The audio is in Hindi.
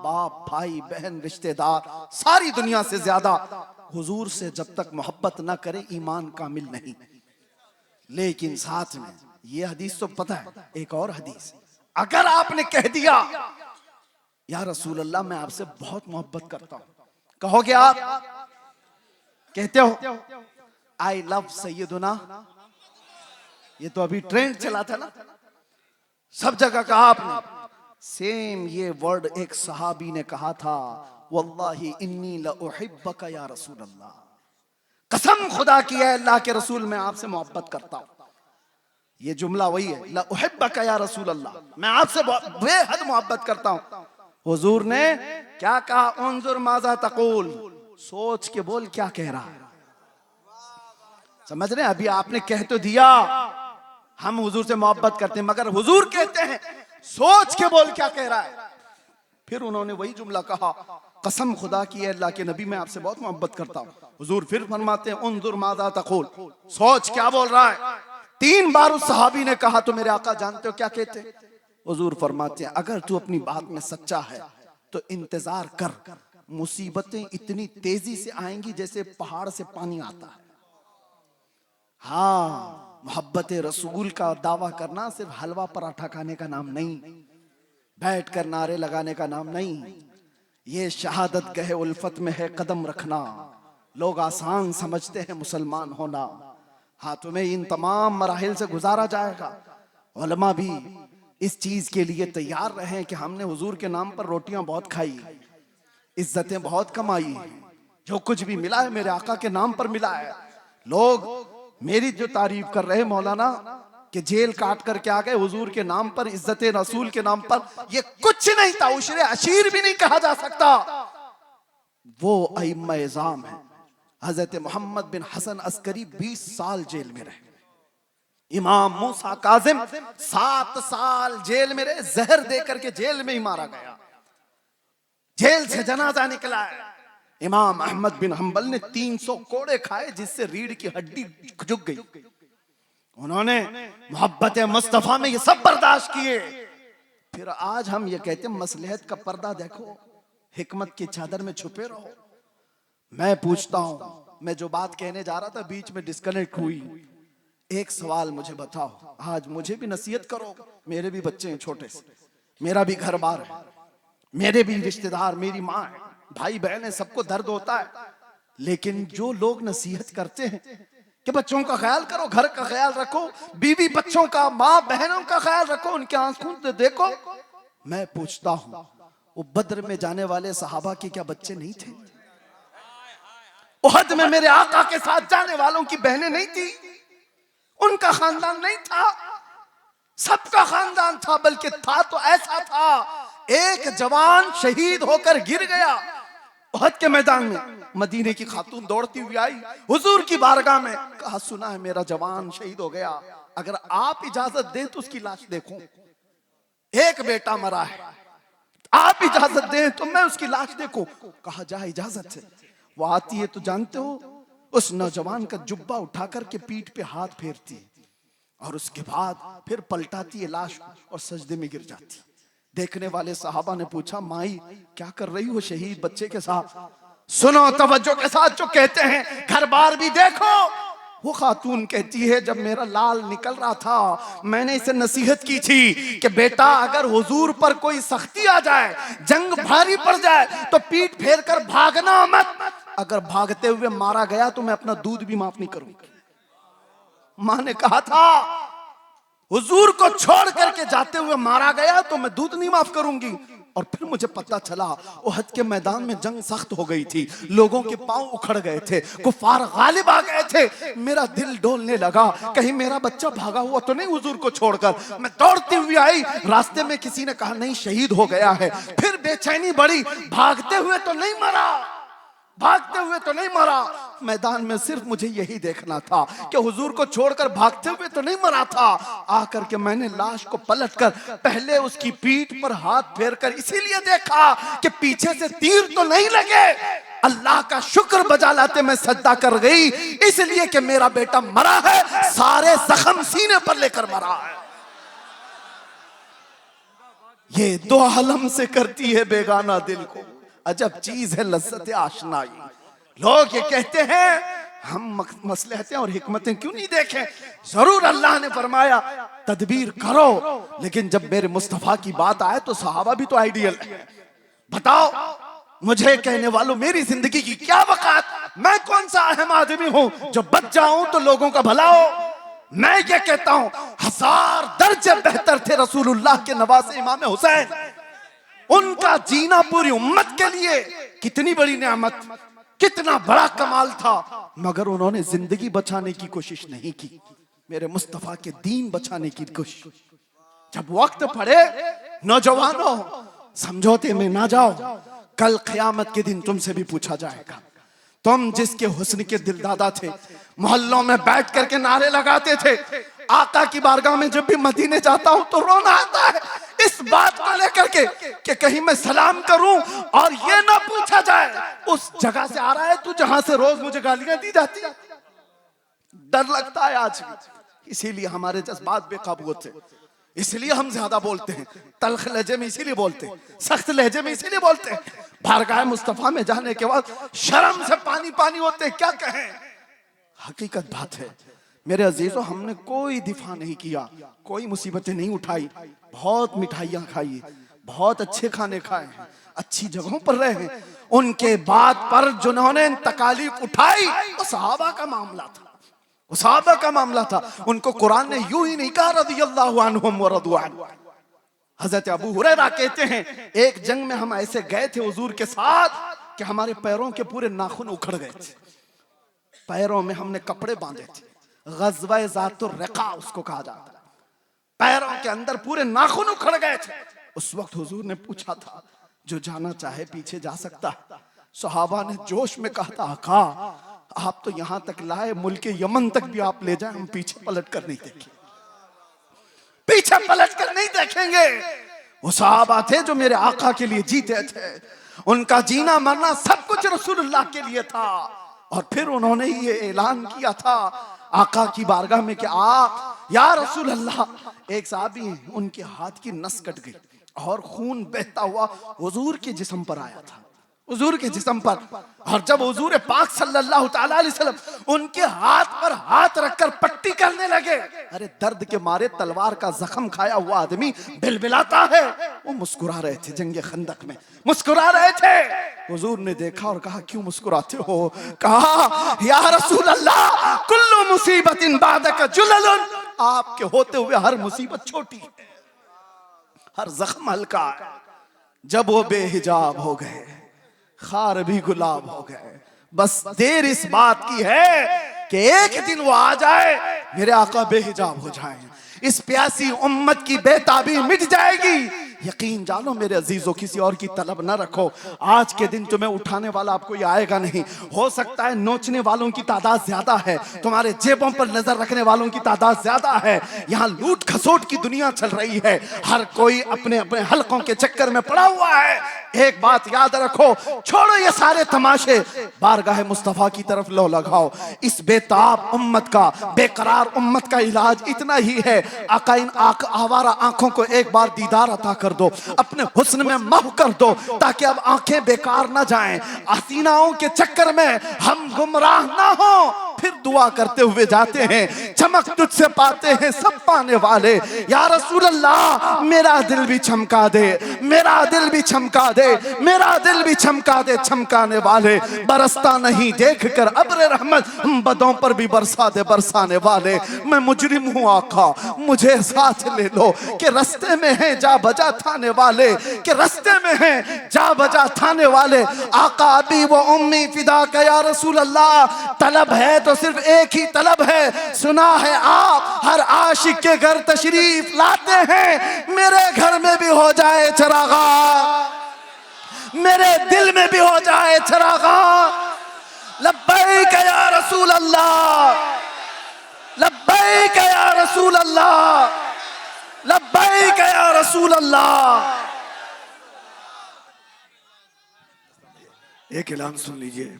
बाप, भाई बहन, रिश्तेदार, सारी दुनिया से ज्यादा हुजूर से जब तक मोहब्बत ना करे ईमान कामिल नहीं। लेकिन साथ में ये हदीस तो पता है, एक और हदीस, अगर आपने कह दिया या रसूल अल्लाह मैं आपसे बहुत मोहब्बत करता हूं, कहोगे आप, कहते हो आई लव सैयदुना, ये तो अभी ट्रेंड चला था ना, सब जगह कहा आपने। सेम ये वर्ड एक सहाबी ने कहा था, वल्लाही इन्नी लउहिब्बका या रसूल अल्लाह, कसम खुदा की है अल्लाह के रसूल मैं आपसे मोहब्बत करता हूं। ये जुमला वही है, लउहिब्बका या रसूल अल्लाह, मैं आपसे बेहद मोहब्बत करता हूं। हुजूर ने क्या कहा, उन्जुर माजा तकूल, सोच के बोल क्या कह रहा है। समझ रहे हैं, अभी आपने कह तो दिया हम हुजूर से मोहब्बत करते हैं, मगर हुजूर कहते हैं सोच के बोल क्या कह रहा है। फिर उन्होंने वही जुमला कहा, कसम खुदा की है अल्लाह के नबी मैं आपसे बहुत मोहब्बत करता हूं। हुजूर फिर फरमाते हैं उन्जुर माजा तकूल, सोच क्या बोल रहा है। 3 बार उस सहाबी ने कहा तो मेरे आका जानते हो क्या कहते, हुजूर फरमाते हैं अगर तू अपनी बात में सच्चा है तो इंतजार कर, मुसीबतें इतनी तेजी से आएंगी जैसे पहाड़ से पानी आता है। हाँ, मोहब्बत रसूल का दावा करना सिर्फ हलवा पराठा खाने का नाम नहीं, बैठ कर नारे लगाने का नाम नहीं, ये शहादत गहे उल्फत में है कदम रखना। लोग आसान समझते हैं मुसलमान होना, हाँ तुम्हें इन तमाम मराहिल से गुजारा जाएगा। उलमा भी इस चीज के लिए तैयार रहे कि हमने हुजूर के नाम पर रोटियां बहुत खाई, इज्जतें बहुत कमाई, जो कुछ भी मिला है मेरे आका के नाम पर मिला है। लोग मेरी जो तारीफ कर रहे मौलाना कि जेल काट करके आ गए हुजूर के नाम पर, इज्जते रसूल के नाम पर, ये कुछ नहीं था, उशरे अशीर भी नहीं कहा जा सकता। वो अइम्मा इज़ाम है। हजरत मोहम्मद बिन हसन अस्करी 20 साल जेल में रहे, इमाम मूसा काजिम 7 साल जेल में रहे, जहर देकर के जेल में ही मारा गया, जेल से जनाजा निकला है। इमाम अहमद बिन हंबल ने 300 कोड़े खाए जिससे रीढ़ की हड्डी झुक गई। उन्होंने मोहब्बत मुस्तफा में ये सब बर्दाश्त किए। फिर आज हम ये कहते हैं मसलहत का पर्दा देखो, हिकमत की चादर में छुपे रहो। मैं पूछता हूं, मैं जो बात कहने जा रहा था बीच में डिस्कनेक्ट हुई। एक सवाल मुझे बताओ, आज मुझे भी नसीहत करो, मेरे भी बच्चे हैं छोटे से, मेरा भी घर बार है, मेरे भी रिश्तेदार, मेरी माँ है, भाई बहन है, सबको दर्द होता है। लेकिन जो लोग नसीहत करते हैं कि बच्चों का ख्याल करो, घर का ख्याल रखो, बीवी बच्चों का, माँ बहनों का ख्याल रखो, उनके आंसू से देखो, मैं पूछता हूं वो बद्र में जाने वाले सहाबा के क्या बच्चे नहीं थे? उहद में मेरे आका के साथ जाने वालों की बहनें नहीं थी? उनका खानदान नहीं था? सबका खानदान था, बल्कि था तो ऐसा था, एक जवान शहीद होकर गिर गया उहद के मैदान में। मदीने की खातून दौड़ती हुई आई हुजूर की बारगाह में, कहा सुना है मेरा जवान शहीद हो गया, अगर आप इजाजत दें तो उसकी लाश देखूं। एक बेटा मरा है, आप इजाजत दें तो मैं उसकी लाश देखूं। कहा जा इजाजत से। वो आती है तो जानते हो, उस नौजवान का जुब्बा उठा करके पीठ पे हाथ फेरती है और उसके बाद फिर पलटाती है लाश और सजदे में गिर जाती। देखने वाले सहाबा ने पूछा माई क्या कर रही हो शहीद बच्चे के साथ? सुनो तवज्जो के साथ जो कहते हैं, घर बार भी देखो। वो खातून कहती है जब मेरा लाल निकल रहा था मैंने इसे नसीहत की थी कि बेटा अगर हुजूर पर कोई सख्ती आ जाए, जंग भारी पड़ जाए तो पीठ फेर कर भागना मत, अगर भागते हुए मारा गया तो मैं अपना दूध भी माफ नहीं करूंगी। मां ने कहा था हुजूर को छोड़ करके जाते हुए मारा गया तो मैं दूध नहीं माफ करूंगी। और फिर मुझे पता चला उहद के मैदान में जंग सख्त हो गई थी, लोगों के पांव उखड़ गए थे, कुफार गालिब आ गए थे। मेरा दिल डोलने लगा, कहीं मेरा बच्चा भागा हुआ तो नहीं हुजूर को छोड़कर। मैं दौड़ती हुई आई, रास्ते में किसी ने कहा नहीं शहीद हो गया है। फिर बेचैनी बढ़ी, भागते हुए तो नहीं मरा, भागते हुए तो नहीं मरा। मैदान में सिर्फ मुझे यही देखना था कि हुजूर को छोड़कर भागते हुए तो नहीं मरा था। आकर के मैंने लाश को पलटकर पहले उसकी पीठ पर हाथ फेरकर इसीलिए देखा कि पीछे से तीर तो नहीं लगे। अल्लाह का शुक्र बजा लाते मैं सजदा कर गई, इसलिए कि मेरा बेटा मरा है, सारे जख्म सीने पर लेकर मरा है। ये दो आलम से करती है बेगाना दिल को, अजब चीज है लज्जत आशनाई। लोग ये कहते हैं हम मसलहतें और हिकमतें क्यों नहीं देखें। जरूर अल्लाह ने फरमाया तदबीर करो, लेकिन जब मेरे मुस्तफा की बात आए तो सहाबा भी तो आइडियल है। बताओ मुझे कहने वालों मेरी जिंदगी की क्या वकात, मैं कौन सा अहम आदमी हूं जो बच जाऊं तो लोगों का भला हो। मैं ये कहता हूं 1000 दर्जे बेहतर थे रसूलुल्लाह के नवासे इमाम हुसैन। उनका जीना पूरी उम्मत के लिए कितनी बड़ी नेमत, कितना बड़ा कमाल था, मगर उन्होंने जिंदगी बचाने की कोशिश नहीं की, मेरे मुस्तफा के दीन बचाने की कोशिश। जब वक्त पड़े नौजवानों समझौते में ना जाओ, कल क़यामत के दिन तुमसे भी पूछा जाएगा। तुम जिसके हुस्न के दिलदादा थे, मोहल्लों में बैठ करके नारे लगाते थे, आका की बारगाह में जब भी मदीने जाता हूं तो रोना आता है इस बात को लेकर के कि कहीं मैं सलाम करूं और ये ना पूछा जाए उस जगह से आ रहा है तू जहां से रोज मुझे गालियां दी जाती है। डर लगता है आज भी, इसीलिए हमारे जज्बात बेकाबू होते, इसलिए हम ज्यादा बोलते हैं, तल्ख लहजे में इसीलिए बोलते हैं, सख्त लहजे में इसीलिए बोलते हैं। बारगाह मुस्तफा में जाने के बाद शर्म से पानी पानी होते हैं, क्या कहें। हकीकत बात है मेरे अजीजों, हमने कोई दिफा नहीं किया, कोई मुसीबतें नहीं उठाई, बहुत मिठाइयां खाई, बहुत अच्छे खाने खाए हैं, अच्छी जगहों पर रहे हैं। उनके बाद पर जिन्होंने तकालीफ उठाई वो सहाबा का मामला था, वो सहाबा का मामला था। उनको कुरान ने यूं ही नहीं कहा रज़ियल्लाहु अन्हुम व रज़ू अन्हु। हजरत अबू हुरैरा कहते हैं एक जंग में हम ऐसे गए थे हुजूर के साथ कि हमारे पैरों के पूरे नाखून उखड़ गए थे, पैरों में हमने कपड़े बांधे थे, ग़ज़वा ज़ातुर रिक़ा उसको कहा जाता है, पैरों के अंदर पूरे नाखून उखड़ गए थे। उस वक्त हुजूर ने पूछा था जो जाना चाहे पीछे जा सकता है। सहाबा ने जोश में कहा था आका आप तो यहां तक लाए, मुल्क यमन तक भी आप ले जाए, हम पीछे पलट कर नहीं देखेंगे, पीछे पलट कर नहीं देखेंगे। वो सहाबा थे जो मेरे आका के लिए जीते थे, उनका जीना मरना सब कुछ रसूलुल्लाह के लिए था। और फिर उन्होंने ये ऐलान किया था आका की बारगाह में कि या रसूल अल्लाह, एक साहबी उनके हाथ की नस कट गई और खून बहता हुआ हुजूर के जिस्म पर आया था, हुजूर के जिस्म पर। और जब हुजूर पाक सल्लल्लाहु अलैहि वसल्लम उनके हाथ पर हाथ रखकर पट्टी करने लगे, अरे दर्द के मारे तलवार का जख्म खाया हुआ आदमी बिलबिलाता है, वो मुस्कुरा रहे थे, जंगे खंदक में मुस्कुरा रहे थे। हुजूर ने देखा और कहा क्यों मुस्कुराते हो। कहा या रसूल अल्लाह कुल्लु मुसीबतिन बादक जुललुन, आपके होते हुए हर मुसीबत छोटी है, हर जख्म हल्का है। जब वो बेहिजाब हो गए खार भी गुलाब हो गए, बस देर इस बात की है कि एक दिन वो आ जाए मेरे आका बेहिजाब हो जाए, इस प्यासी उम्मत की बेताबी मिट जाएगी। यकीन जानो मेरे अजीजों किसी और की तलब न रखो, आज के दिन तुम्हें उठाने वाला आपको ये आएगा नहीं। हो सकता है नोचने वालों की तादाद ज्यादा है, तुम्हारे जेबों पर नजर रखने वालों की तादाद ज्यादा है, यहाँ लूट खसोट की दुनिया चल रही है, हर कोई अपने अपने हलकों के चक्कर में पड़ा हुआ है। एक बात याद रखो, छोड़ो ये सारे तमाशे, बारगाह मुस्तफा की तरफ लो लगाओ। इस बेताब उम्मत का, बेकरार उम्मत का इलाज इतना ही है, आका इन आवारा आंखों को एक बार दीदार अता कर दो, अपने हुस्न में महव कर दो, ताकि अब आंखें बेकार ना जाएं, हसीनाओं के चक्कर में हम गुमराह ना हो। फिर दुआ करते हुए जाते हैं, चमक तुझसे पाते हैं सब पाने वाले, या रसूल अल्लाह मेरा दिल भी चमका दे, मेरा दिल भी चमका दे, मेरा दिल भी चमका दे, चमकाने वाले बरसता नहीं देख कर अब्र रहमत, हम बदों पर भी बरसा दे बरसाने वाले। मैं मुजरिम हूँ आका मुझे साथ ले लो, कि रास्ते में है जा बजा थाने वाले, कि रास्ते में है जा बजा थाने वाले। आका अभी वो उम्मी फिदा का या रसूल अल्लाह, तलब है तो सिर्फ एक ही तलब है, सुना है आप हर आशिक के घर तशरीफ लाते हैं, मेरे घर में भी हो जाए चरागा, मेरे दिल में भी हो जाए चरागा। लब्बैक या रसूल अल्लाह, लब्बैक या रसूल अल्लाह, लब्बैक या रसूल अल्लाह। एक ऐलान सुन लीजिए।